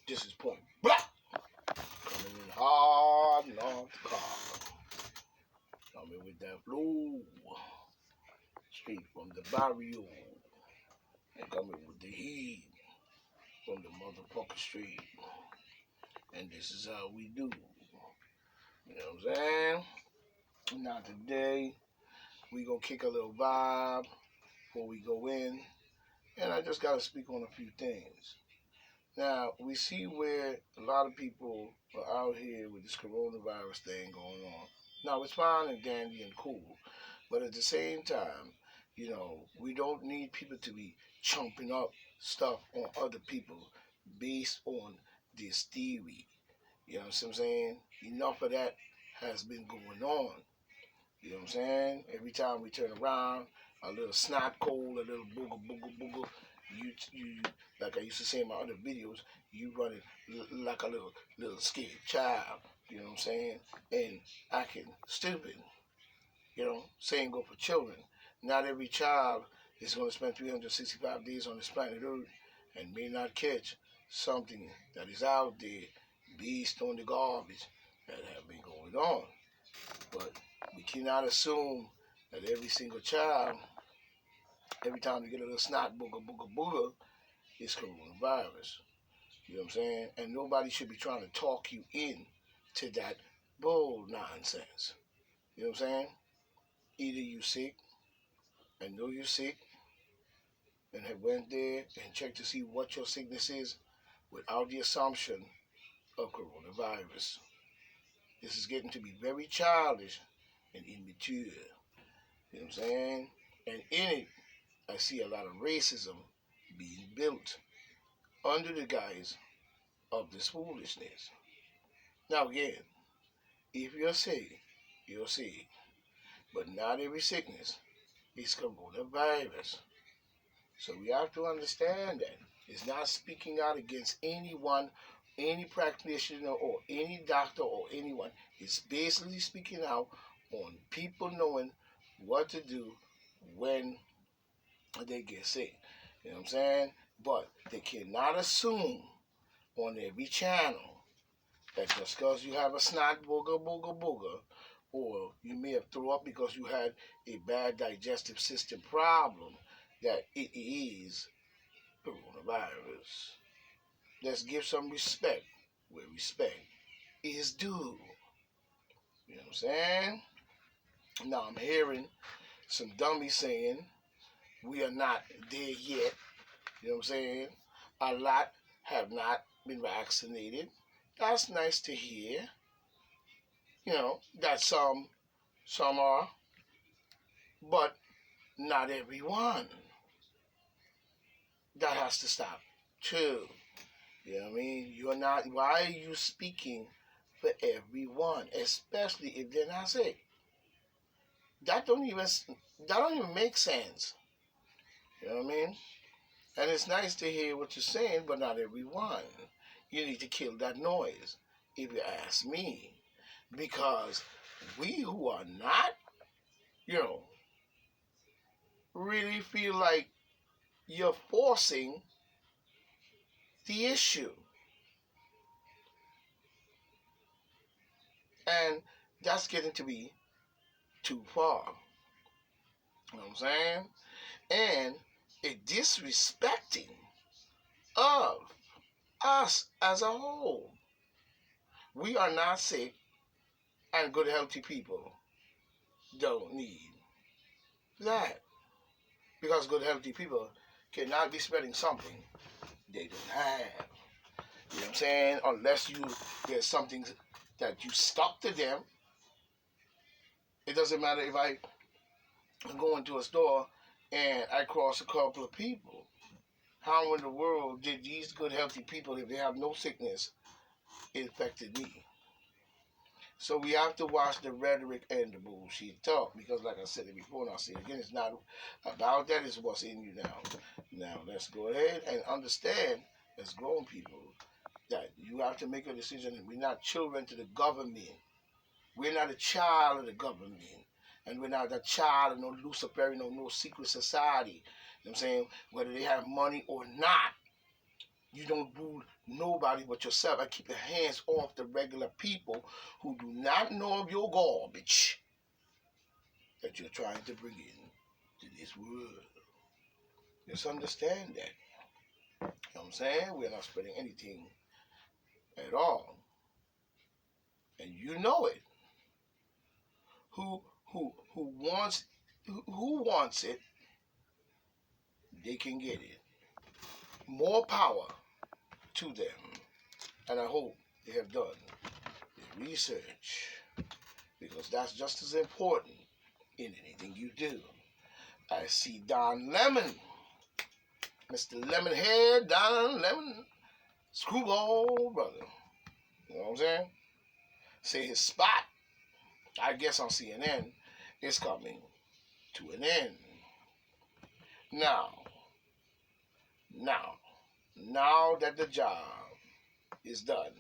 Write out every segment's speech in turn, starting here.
This is Point Black. Coming in hard and off the car. Coming with that flow. Straight from the barrio. And coming with the heat from the motherfucking street. And this is how we do. You know what I'm saying? Now today, we gonna kick a little vibe before we go in. And I just gotta speak on a few things. Now, we see where a lot of people are out here with this coronavirus thing going on. Now, it's fine and dandy and cool, but at the same time, we don't need people to be chumping up stuff on other people based on this theory. You know what I'm saying? Enough of that has been going on. You know what I'm saying? Every time we turn around, a little snot cold, a little booger, booger, booger. You, like I used to say in my other videos, you running like a little scared child. You know what I'm saying? And acting stupid. Same go for children. Not every child is going to spend 365 days on this planet Earth and may not catch something that is out there based on the garbage that have been going on. But we cannot assume that every single child, every time you get a little snot booger, booger, booger, it's coronavirus. You know what I'm saying? And nobody should be trying to talk you in to that bull nonsense. You know what I'm saying? Either you sick and know you're sick and have went there and checked to see what your sickness is without the assumption of coronavirus. This is getting to be very childish and immature. You know what I'm saying? And in it, I see a lot of racism being built under the guise of this foolishness. Now again, if you're sick, you're sick. But not every sickness is coronavirus. So we have to understand that. It's not speaking out against anyone, any practitioner or any doctor or anyone. It's basically speaking out on people knowing what to do when they get sick. You know what I'm saying? But they cannot assume on every channel that just because you have a snot booger, booger, booger, or you may have thrown up because you had a bad digestive system problem, that it is coronavirus. Let's give some respect where respect is due. You know what I'm saying? Now I'm hearing some dummies saying we are not there yet. You know what I'm saying? A lot have not been vaccinated. That's nice to hear. That some are, but not everyone. That has to stop too. You know what I mean? You're not. Why are you speaking for everyone, especially if they're not sick? That don't even make sense. You know what I mean? And it's nice to hear what you're saying, but not everyone. You need to kill that noise, if you ask me, because we who are not, really feel like you're forcing the issue. And that's getting to be too far. You know what I'm saying? And a disrespecting of us as a whole. We are not sick, and good, healthy people don't need that. Because good, healthy people cannot be spreading something they don't have. You know what I'm saying? Unless there's something that you stuck to them. It doesn't matter if I go into a store and I cross a couple of people. How in the world did these good, healthy people, if they have no sickness, infected me? So we have to watch the rhetoric and the bullshit talk, because like I said it before, and I'll say it again, it's not about that, it's what's in you now. Now, let's go ahead and understand, as grown people, that you have to make a decision, and we're not children to the government. We're not a child of the government. And we're not a child of no Luciferian or no secret society. You know what I'm saying? Whether they have money or not, you don't rule nobody but yourself and keep your hands off the regular people who do not know of your garbage that you're trying to bring in to this world. Just understand that. You know what I'm saying? We're not spreading anything at all. And you know it. Who wants it, they can get it. More power to them. And I hope they have done the research, because that's just as important in anything you do. I see Don Lemon, Mr. Lemonhead, Don Lemon, screwball brother. You know what I'm saying? Say his spot, I guess on CNN, is coming to an end. Now that the job is done,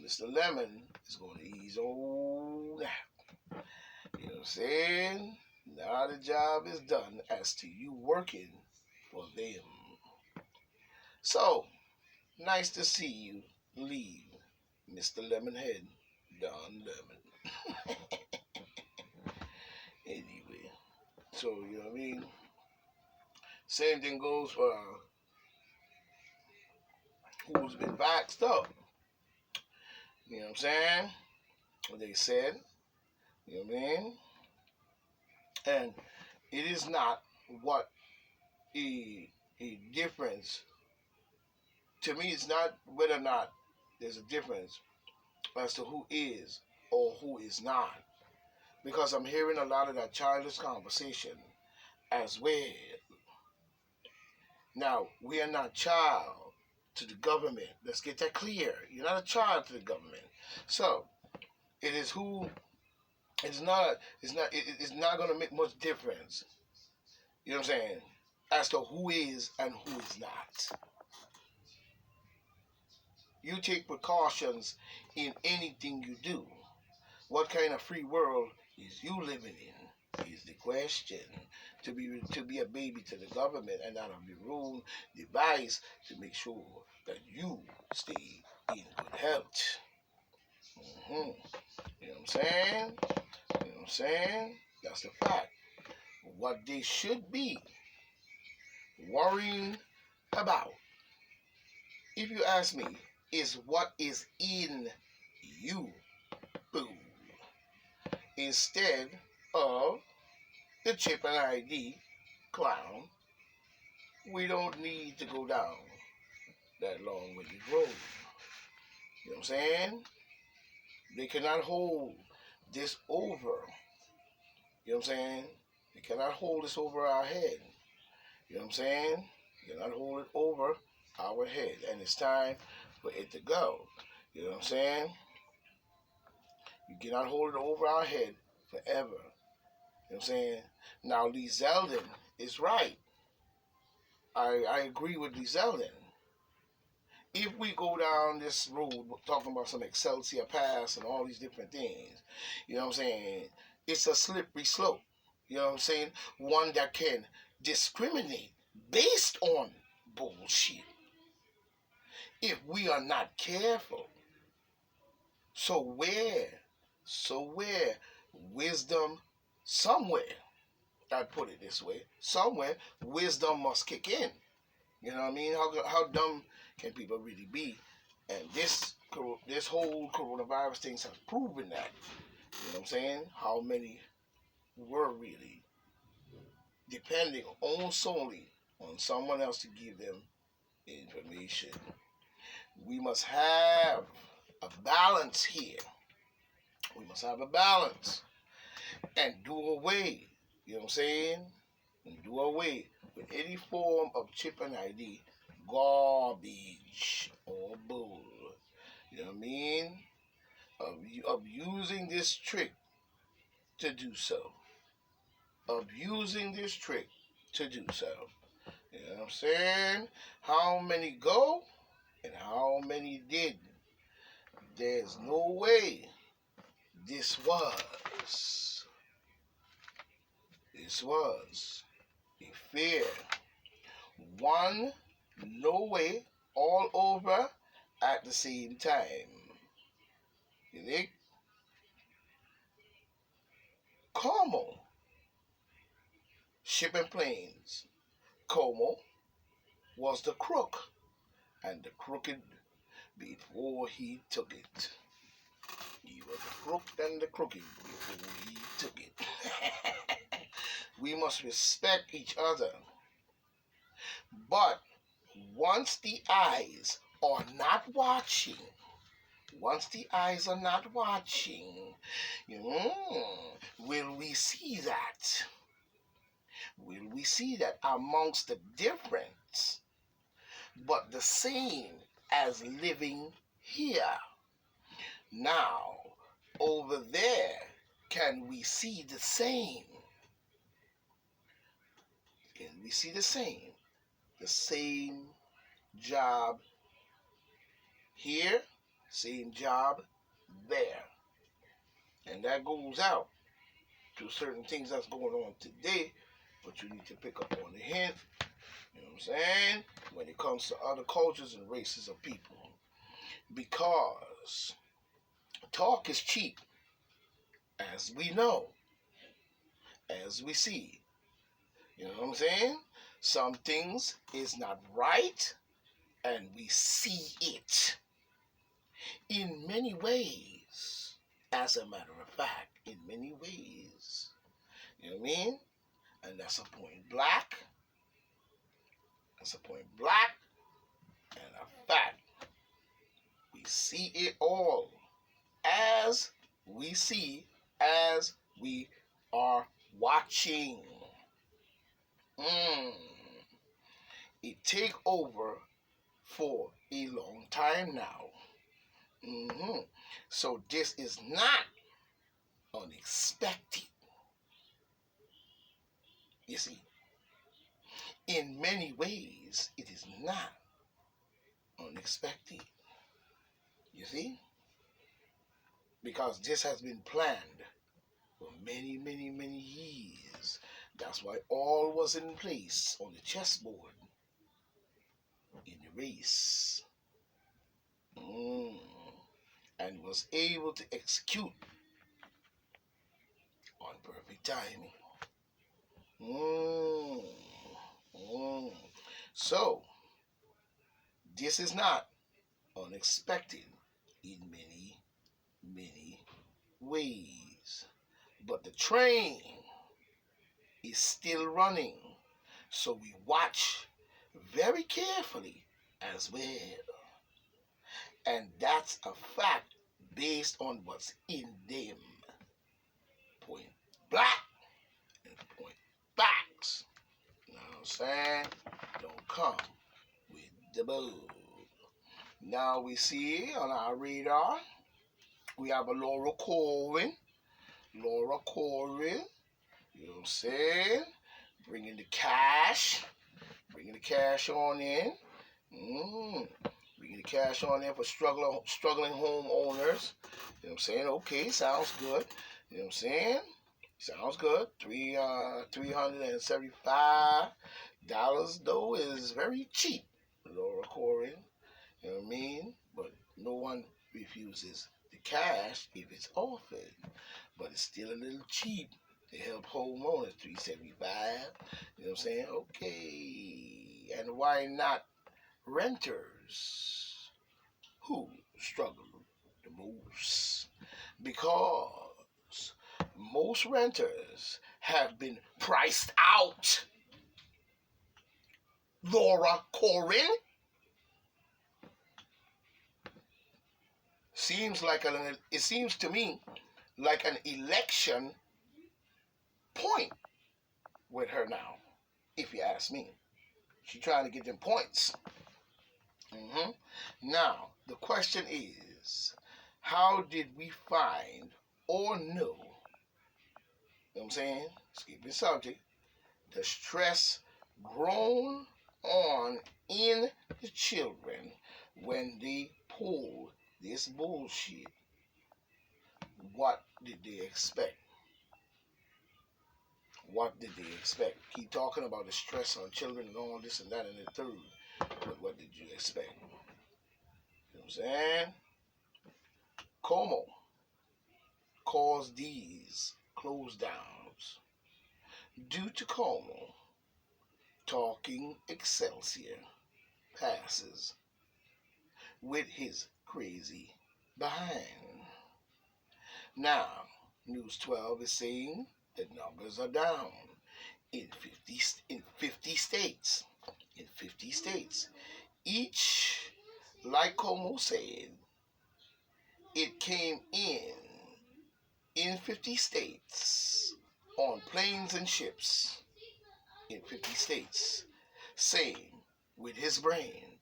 Mr. Lemon is going to ease on that. You know what I'm saying? Now the job is done as to you working for them. So, nice to see you leave, Mr. Lemonhead, Don Lemon. Anyway, so, you know what I mean? Same thing goes for who's been vaxxed up. You know what I'm saying? What they said. You know what I mean? And it is not what a difference. To me, it's not whether or not there's a difference as to who is or who is not. Because I'm hearing a lot of that childish conversation as well. Now, we are not child to the government. Let's get that clear. You're not a child to the government. So, it is who. It's not going to make much difference. You know what I'm saying? As to who is and who is not. You take precautions in anything you do. What kind of free world is you living in? Is the question. To be a baby to the government and not of your own device to make sure that you stay in good health. You know what I'm saying? You know what I'm saying? That's the fact. What they should be worrying about, if you ask me, is what is in you, boo, instead of the chip and ID clown. We don't need to go down that long-winded road. You know what I'm saying? They cannot hold this over. You know what I'm saying? They cannot hold this over our head. You know what I'm saying? They cannot hold it over our head. And it's time for it to go. You know what I'm saying? You cannot hold it over our head forever. You know what I'm saying? Now, Lee Zeldin is right. I agree with Lee Zeldin. If we go down this road talking about some Excelsior Pass and all these different things, you know what I'm saying? It's a slippery slope. You know what I'm saying? One that can discriminate based on bullshit if we are not careful. So where wisdom somewhere, I'd put it this way, somewhere wisdom must kick in. You know what I mean? How dumb can people really be? And this whole coronavirus thing has proven that. You know what I'm saying? How many were really depending on solely on someone else to give them information. We must have a balance here. We must have a balance and do away, you know what I'm saying? And do away with any form of chip and ID garbage or bull. You know what I mean? Of using this trick to do so. Of using this trick to do so. You know what I'm saying? How many go and how many did? There's no way this was a fair one, no way, all over at the same time. You think? Como, shipping planes. Como was the crook, and the crooked before he took it. He was the crook and the crooked before he took it. We must respect each other. But once the eyes are not watching, will we see that? Will we see that amongst the difference, but the same as living here? Now, over there, can we see the same? Can we see the same? The same job here, same job there. And that goes out to certain things that's going on today, but you need to pick up on the hint, you know what I'm saying, when it comes to other cultures and races of people. Because talk is cheap, as we know, as we see. You know what I'm saying? Some things is not right, and we see it in many ways. As a matter of fact, in many ways. You know what I mean? And that's a point black. That's a point black. And a fact. We see it all as we see, as we are watching. It take over for a long time now. So this is not unexpected. You see, in many ways, it is not unexpected. You see? Because this has been planned for many, many, many years. That's why all was in place on the chessboard in the race. And was able to execute on perfect timing. So, this is not unexpected in many, many ways. But the train is still running. So we watch very carefully as well. And that's a fact based on what's in them. Point black and point backs. You know what I'm saying? Don't come with the bull. Now we see on our radar, we have a Laura Corwin. Laura Corwin, you know what I'm saying? Bringing the cash on in. Bringing the cash on in for struggling homeowners. You know what I'm saying? Okay, sounds good. You know what I'm saying? Sounds good. $375 though is very cheap, Laura Corwin. You know what I mean? But no one refuses the cash if it's offered. But it's still a little cheap to help homeowners. $375. You know what I'm saying? Okay. And why not renters who struggle the most? Because most renters have been priced out. Laura Corwin. It seems to me like an election point with her now, if you ask me. She's trying to get them points. Now, the question is, how did we find or know, you know what I'm saying, skip the subject, the stress grown on in the children when they pulled this bullshit? What did they expect? What did they expect? Keep talking about the stress on children and all this and that and the third. But what did you expect? You know what I'm saying? Como caused these close downs due to Como talking Excelsior passes with his crazy behind. Now, News 12 is saying the numbers are down in 50 states. In 50 states. Each, like Como said, it came in 50 states on planes and ships in 50 states. Same with his brain.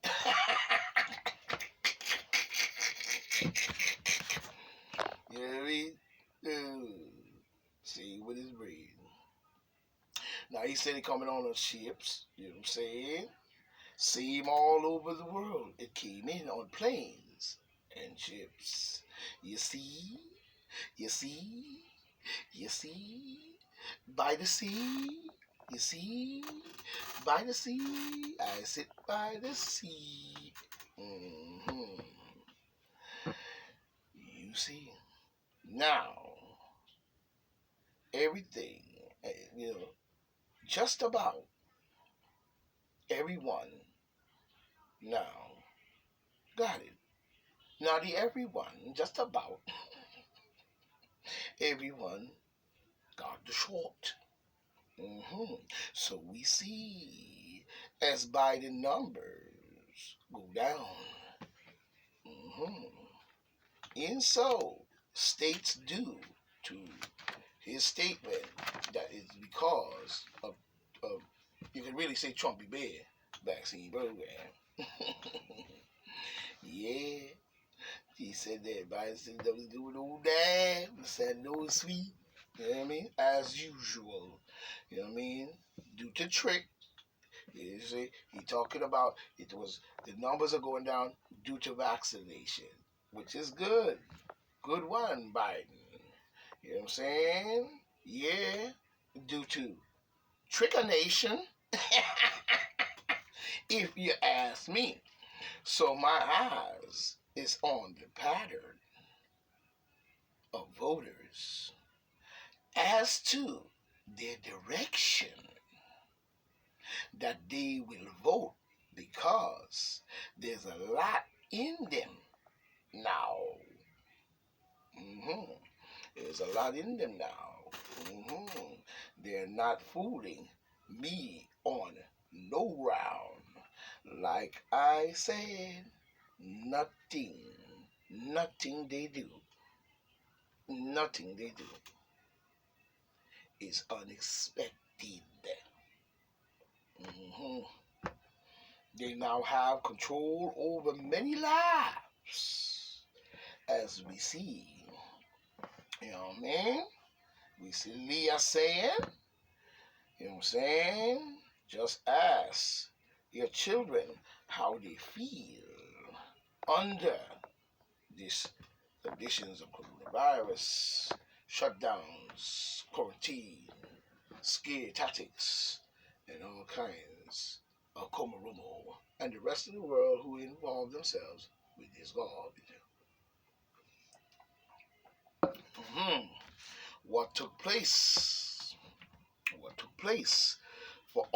You know what I mean? See with his brain. Now he said he coming on ships, you know what I'm saying? Same all over the world. It came in on planes and ships. You see? You see? You see? By the sea. You see? By the sea. I sit by the sea. Mm-hmm. You see? Now, everything, you know, just about everyone now got it. Now, the everyone, just about everyone got the short. Mm-hmm. So we see as Biden numbers go down. Mm-hmm. And so states due to his statement that is because of you can really say Trumpy Bear vaccine program. Yeah. He said that Biden said that was doing old dad, said no sweet. You know what I mean? As usual. You know what I mean? Due to trick. You see, he talking about it was the numbers are going down due to vaccination, which is good. Good one, Biden. You know what I'm saying? Yeah. Due to trickination. If you ask me. So my eyes is on the pattern of voters as to their direction that they will vote because there's a lot in them now. Mm-hmm. There's a lot in them now. Mm-hmm. They're not fooling me on no round. Like I said, nothing they do, nothing they do is unexpected. Mm-hmm. They now have control over many lives, as we see. You know what I mean? We see Leah saying, you know what I'm saying? Just ask your children how they feel under these conditions of coronavirus, shutdowns, quarantine, scare tactics, and all kinds of Komarumo, and the rest of the world who involve themselves with this garbage. Mm-hmm. What took place? What took place for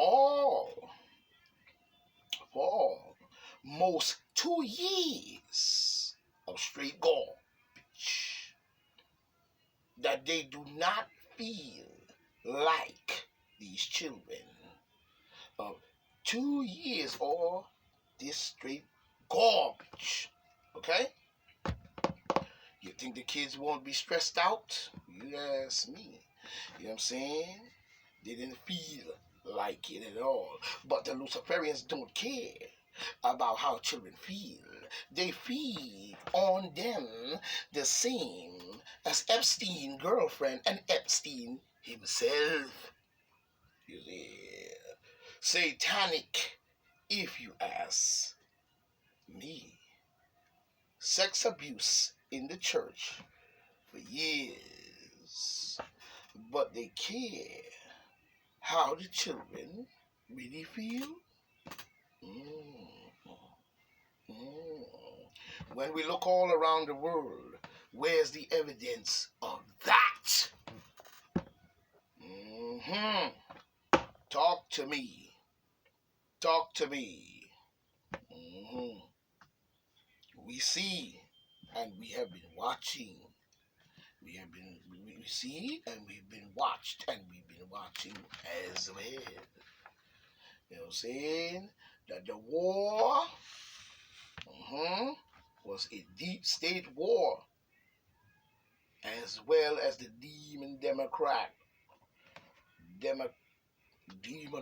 most 2 years of straight garbage that they do not feel like these children of 2 years or this straight garbage. Okay? You think the kids won't be stressed out? You ask me. You know what I'm saying? They didn't feel like it at all. But the Luciferians don't care about how children feel. They feed on them the same as Epstein girlfriend and Epstein himself. You see, satanic, if you ask me. Sex abuse in the church for years, but they care how the children really feel. When we look all around the world, where's the evidence of that? Mm-hmm. Talk to me. Talk to me. Mm-hmm. We see and we have been watching. We see and we've been watched and we've been watching as well. You know what I'm saying? That the war was a deep state war as well as the demon Democrat. Demon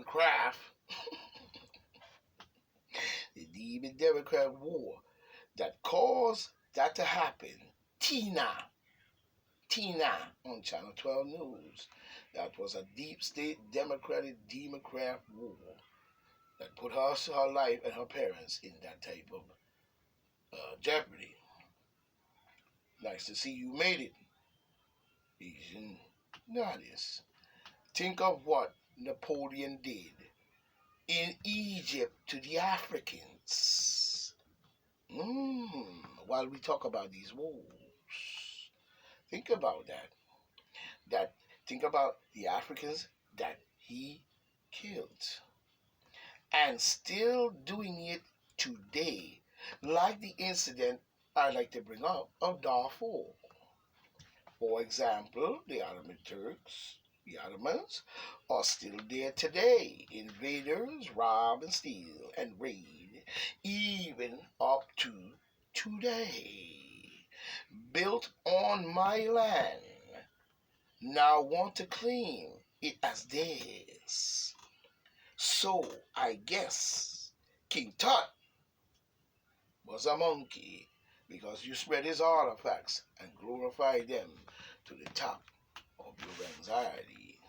craft. The demon Democrat war that caused that to happen. Tina on Channel 12 News. That was a deep state Democratic Democrat war that put her life and her parents in that type of jeopardy. Nice to see you made it, Asian goddess. Think of what Napoleon did in Egypt to the Africans. While we talk about these wars, think about that. Think about the Africans that he killed. And still doing it today. Like the incident I like to bring up of Darfur. For example, the Ottoman Turks, the Ottomans, are still there today. Invaders rob and steal and raid, even up to today. Built on my land, now want to claim it as theirs. So I guess King Tut was a monkey because you spread his artifacts and glorify them to the top of your anxiety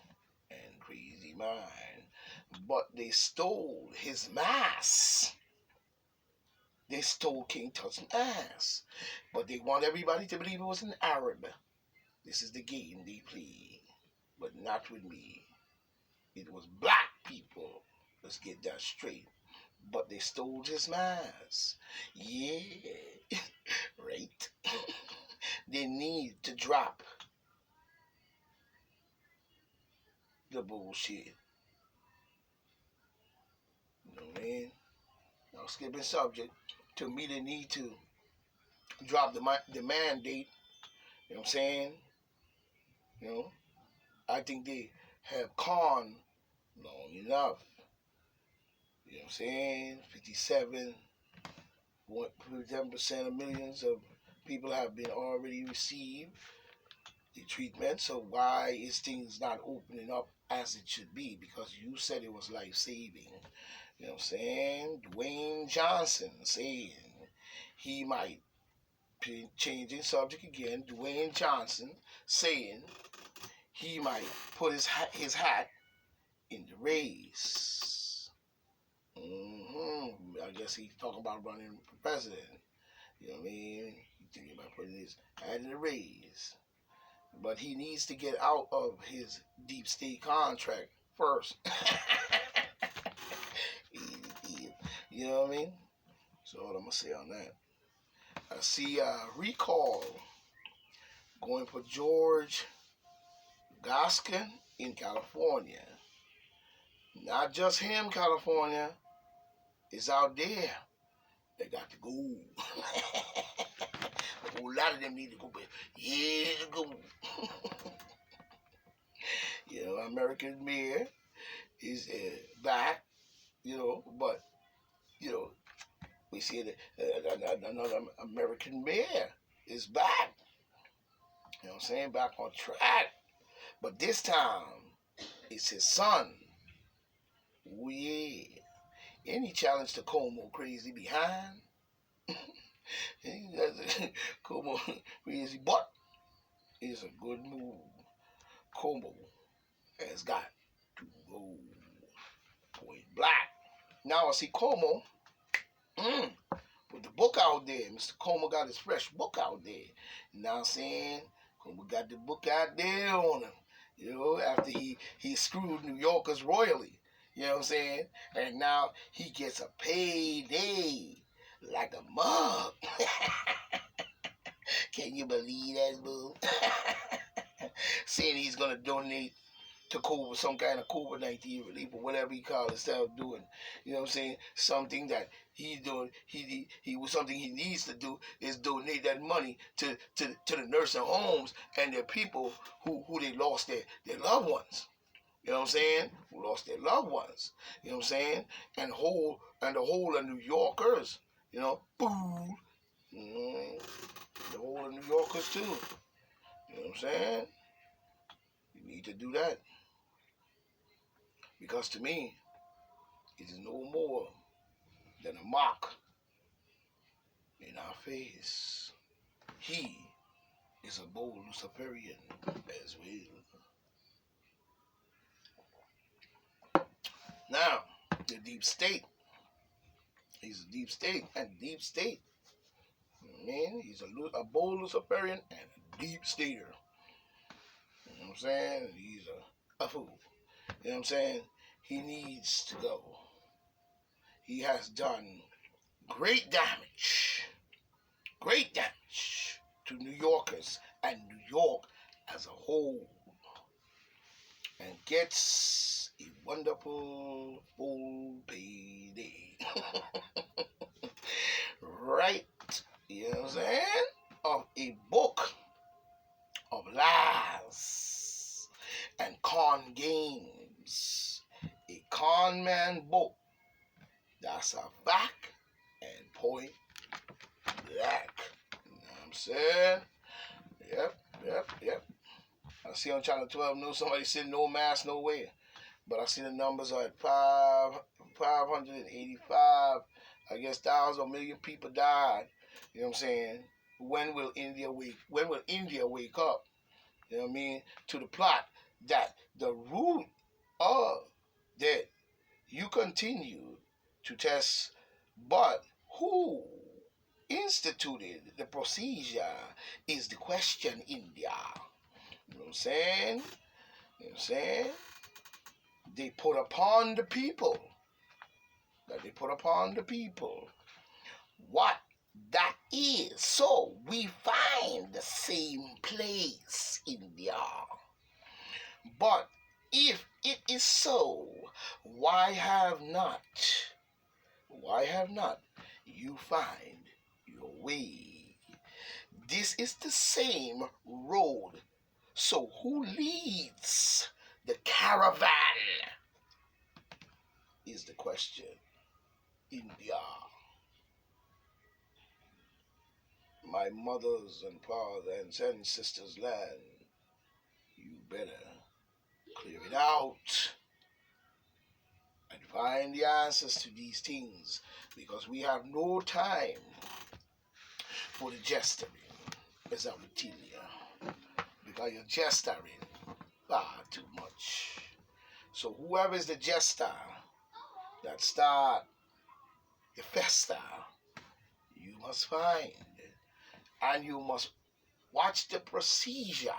and crazy mind. But they stole his mass. They stole King Tut's mass. But they want everybody to believe it was an Arab. This is the game they play. But not with me. It was black people. Let's get that straight. But they stole his mass. Yeah. Right? They need to drop the bullshit. You know what I mean? Now, skipping subject. To me, they need to drop the mandate. You know what I'm saying? You know? I think they have conned long enough. You know what I'm saying? 57% of millions of people have been already received the treatment. So why is things not opening up as it should be? Because you said it was life saving. You know what I'm saying? Dwayne Johnson saying he might, changing subject again, Dwayne Johnson saying he might put his hat in the race. I guess he's talking about running for president. You know what I mean? He's thinking about putting his hat in the race. But he needs to get out of his deep state contract first. You know what I mean? So what I'm going to say on that. I see recall going for George Gascon in California. Not just him, California. It's out there. They got to go. A whole lot of them need to go, but yeah, to go. You know, American Mayor is back, you know, but, you know, we see that another American Mayor is back. You know what I'm saying? Back on track. But this time, it's his son. Oh, yeah. Any challenge to Como crazy behind? Como crazy but is a good move. Como has got to go point black. Now I see Como with the book out there. Mr. Como got his fresh book out there. You know what I'm saying? Como got the book out there on him. You know, after he screwed New Yorkers royally. You know what I'm saying? And now he gets a payday. like a mug. Can you believe that, boo? Saying he's gonna donate to COVID, some kind of COVID-19 relief or whatever he calls himself doing. You know what I'm saying? Something that he's doing, he was something he needs to do is donate that money to the nursing homes and the people who they lost their loved ones. You know what I'm saying? Who lost their loved ones. You know what I'm saying? And the whole of New Yorkers. You know, boo. The whole of New Yorkers too. You know what I'm saying? You need to do that. Because to me, it is no more than a mock in our face. He is a bold Luciferian as well. Now, the deep state. He's a deep state and deep state. Man, he's a bold Luciferian and a deep stater. You know what I'm saying? He's a fool. You know what I'm saying? He needs to go. He has done great damage to New Yorkers and New York as a whole, and gets a wonderful full payday. Right? You know what I'm saying? Of a book of lies and con games. A con man book. That's a fact and point blank. You know what I'm saying? Yep. I see on Channel 12 News somebody said no mask, no way. But I see the numbers are at 585, I guess, thousand or million people died. You know what I'm saying? When will India wake up? You know what I mean? To the plot that the root of that you continue to test, but who instituted the procedure is the question, India. You know what I'm saying? You know what I'm saying? They put upon the people what that is. So we find the same place, India. But if it is so, why have not you find your way? This is the same road. So who leads the caravan is the question. India. My mother's and father's and ancestors' land. You better clear it out and find the answers to these things, because we have no time for the gesturing, as I would tell you, because you're gesturing far too much. So whoever is the jester that start the festa, you must find, and you must watch the procedure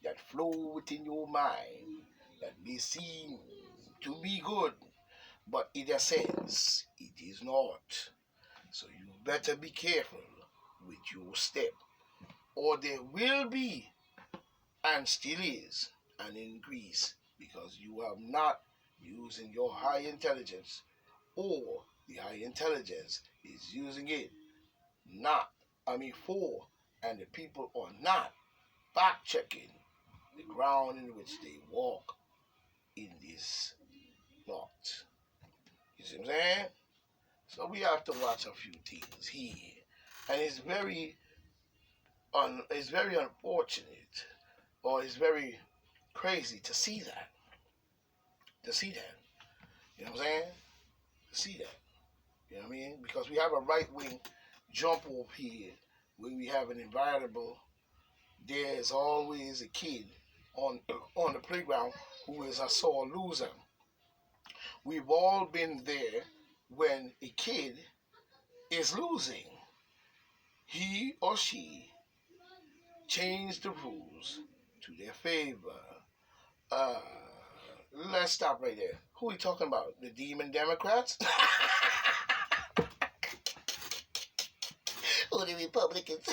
that flow within your mind that may seem to be good, but in a sense it is not. So you better be careful with your step, or there will be, and still is, an increase, because you have not using your high intelligence, or the high intelligence is using it for, and the people are not fact checking the ground in which they walk in this plot. You see what I'm saying? So we have to watch a few things here, and it's very unfortunate, or it's very crazy to see that. You know what I'm saying? To see that. You know what I mean? Because we have a right wing jump up here where we have an environable. There's always a kid on the playground who is a sore loser. We've all been there when a kid is losing. He or she changed the rules to their favor. Let's stop right there. Who are we talking about? The Demon Democrats? the Republicans.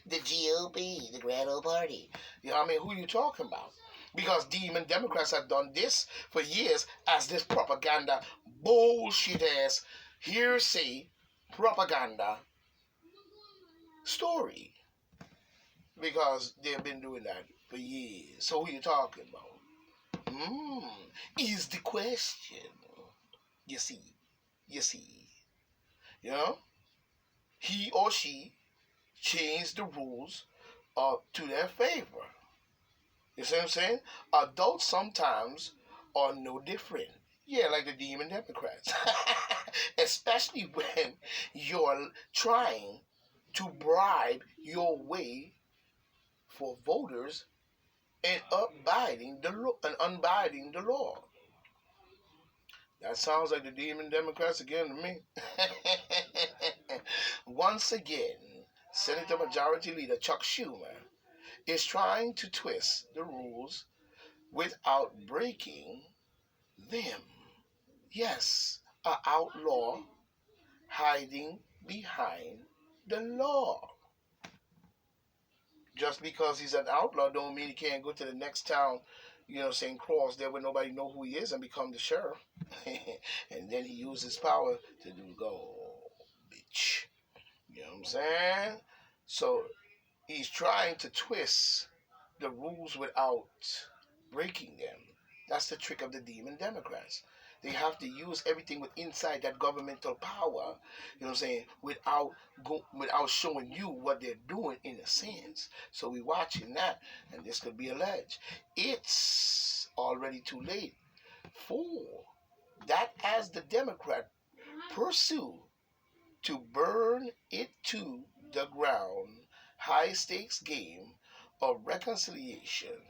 The GOP, the Grand Old Party. You know what I mean? Who you talking about? Because demon Democrats have done this for years as this propaganda, bullshit ass, hearsay, propaganda story. Because they've been doing that for years. So who you talking about? Is the question. You see. You know? He or she changed the rules to their favor. You see what I'm saying? Adults sometimes are no different. Yeah, like the demon Democrats. Especially when you're trying to bribe your way for voters and unbinding the law. That sounds like the demon Democrats again to me. Once again, Senator Majority Leader Chuck Schumer is trying to twist the rules without breaking them. Yes, an outlaw hiding behind the law. Just because he's an outlaw don't mean he can't go to the next town, cross there where nobody know who he is and become the sheriff. And then he uses his power to do bitch. You know what I'm saying? So he's trying to twist the rules without breaking them. That's the trick of the demon Democrats. They have to use everything with inside that governmental power, without showing you what they're doing in a sense. So we're watching that, and this could be alleged. It's already too late for that as the Democrat pursue to burn it to the ground high stakes game of reconciliation.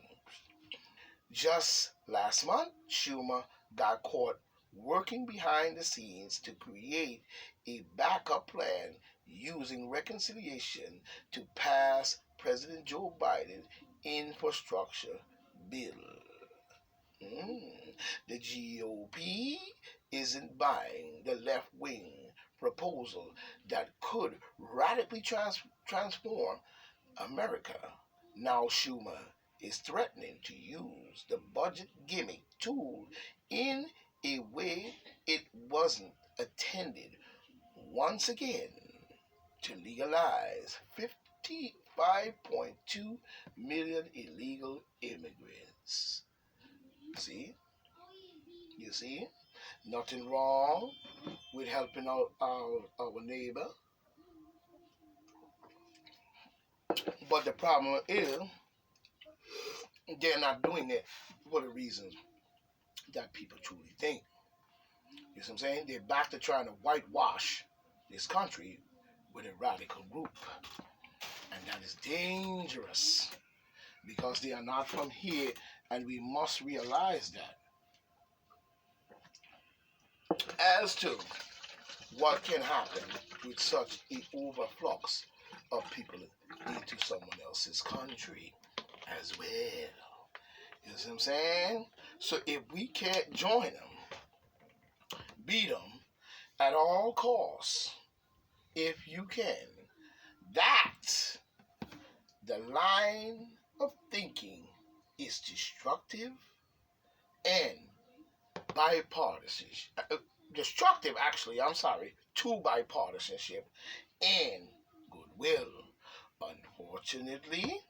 Just last month, Schumer got caught working behind the scenes to create a backup plan using reconciliation to pass President Joe Biden's infrastructure bill. The GOP isn't buying the left-wing proposal that could radically transform America. Now Schumer is threatening to use the budget gimmick tool in a way it wasn't intended once again to legalize 55.2 million illegal immigrants. See? You see? Nothing wrong with helping out our neighbor. But the problem is they're not doing it for the reasons that people truly think. You know what I'm saying? They're back to trying to whitewash this country with a radical group. And that is dangerous because they are not from here, and we must realize that. As to what can happen with such an overflux of people into someone else's country as well. You know what I'm saying? So if we can't join them, beat them at all costs, if you can, that the line of thinking is destructive and bipartisan. Destructive, actually, to bipartisanship and goodwill. Unfortunately,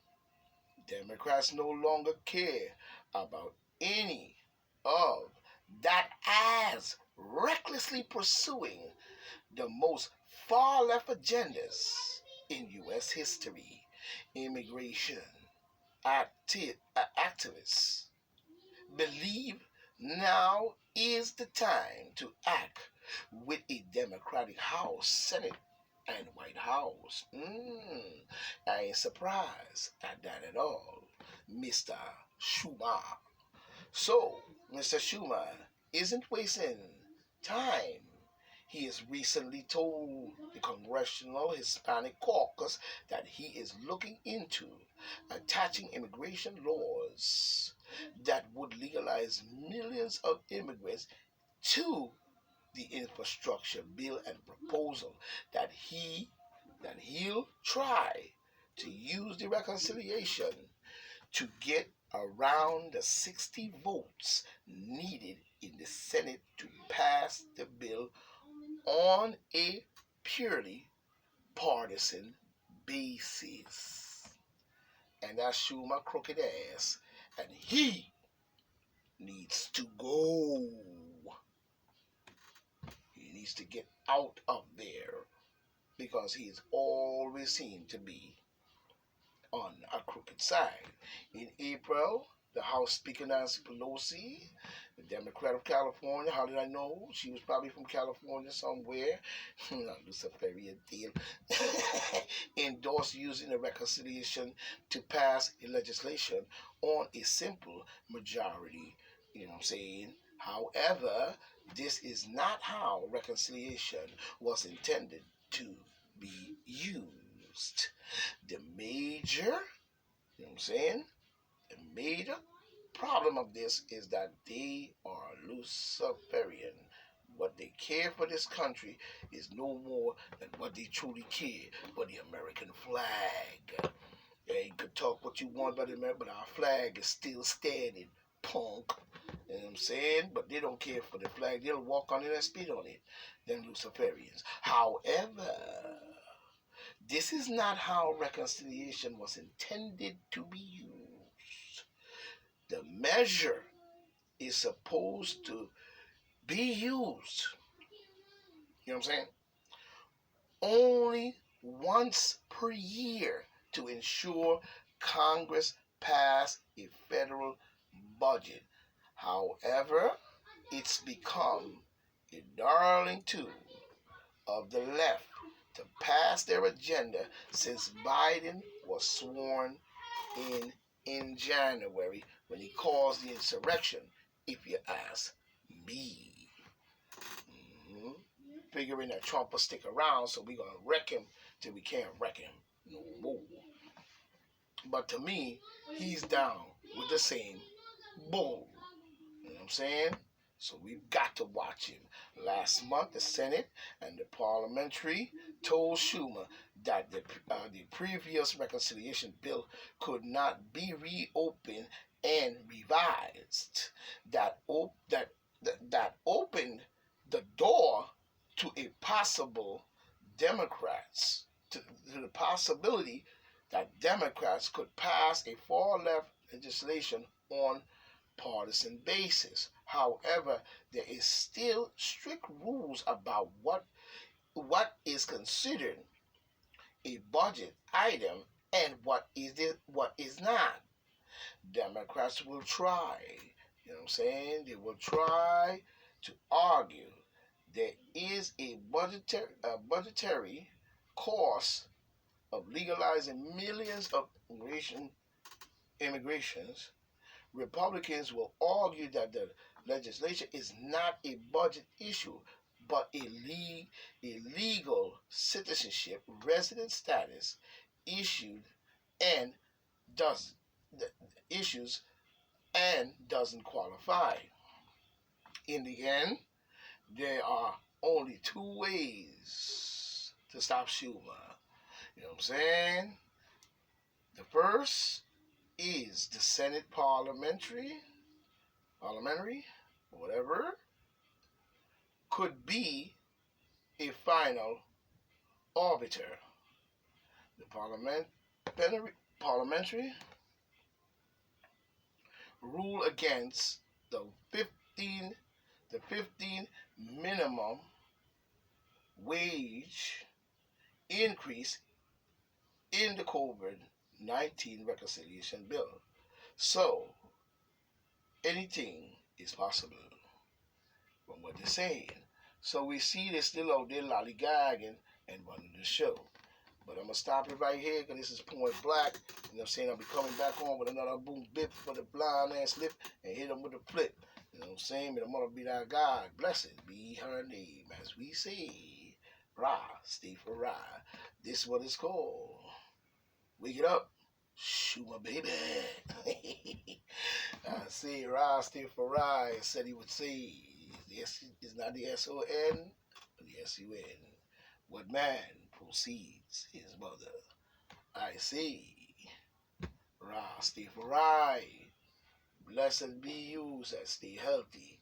Democrats no longer care about any of that as recklessly pursuing the most far left agendas in U.S. history. Immigration activists believe now is the time to act with a Democratic House, Senate, and White House. I ain't surprised at that at all, Mr. Schumer. So, Mr. Schumer isn't wasting time. He has recently told the Congressional Hispanic Caucus that he is looking into attaching immigration laws that would legalize millions of immigrants to the infrastructure bill and proposal that he'll try to use the reconciliation to get around the 60 votes needed in the Senate to pass the bill on a purely partisan basis. And that's Schumer crooked ass. And he needs to go. He needs to get out of there because he's always seemed to be on a crooked side. In April, the House Speaker Nancy Pelosi, the Democrat of California, how did I know? She was probably from California somewhere. Luciferian deal. Endorsed using the reconciliation to pass a legislation on a simple majority. You know what I'm saying? However, this is not how reconciliation was intended to be used. The major, you know what I'm saying? The major problem of this is that they are Luciferian. What they care for this country is no more than what they truly care for the American flag. Yeah, you could talk what you want about America, but our flag is still standing, punk. You know what I'm saying? But they don't care for the flag. They'll walk on it and spit on it, them Luciferians. However, this is not how reconciliation was intended to be used. The measure is supposed to be used, you know what I'm saying, only once per year to ensure Congress pass a federal budget. However, it's become a darling tool of the left to pass their agenda since Biden was sworn in January when he caused the insurrection, if you ask me. Figuring that Trump will stick around, so we're going to wreck him till we can't wreck him no more. But to me, he's down with the same bull. You know what I'm saying? So we've got to watch him. Last month, the Senate and the parliamentary told Schumer that the previous reconciliation bill could not be reopened and revised. That opened the door to a possible Democrats, to the possibility that Democrats could pass a far-left legislation on partisan basis. However, there is still strict rules about what is considered a budget item and what is not. Democrats will try, you know what I'm saying? They will try to argue there is a budgetary cost of legalizing millions of immigrations. Republicans will argue that the legislation is not a budget issue, but a legal citizenship resident status issued and does issues and doesn't qualify. In the end, there are only two ways to stop Schumer. You know what I'm saying? The first is the Senate parliamentary, whatever, could be a final arbiter. The parliamentary rule against the 15 minimum wage increase in the COVID-19 reconciliation bill. So, anything is possible from what they're saying. So we see they're still out there lollygagging and running the show. But I'm going to stop it right here because this is Point Black. You know what I'm saying? I'll be coming back on with another boom bip for the blind ass lip and hit them with a flip. You know what I'm saying? May the mother be thy God. Blessed be her name. As we say, Ra, stay for Ra. This is what it's called. Wake it up. Schumer, baby. I say Ra, stay for Ra. Said he would say. It's not the S-O-N, but the S-U-N. What man proceeds his mother. I say, Ra, stay for right. Blessed be you that stay healthy.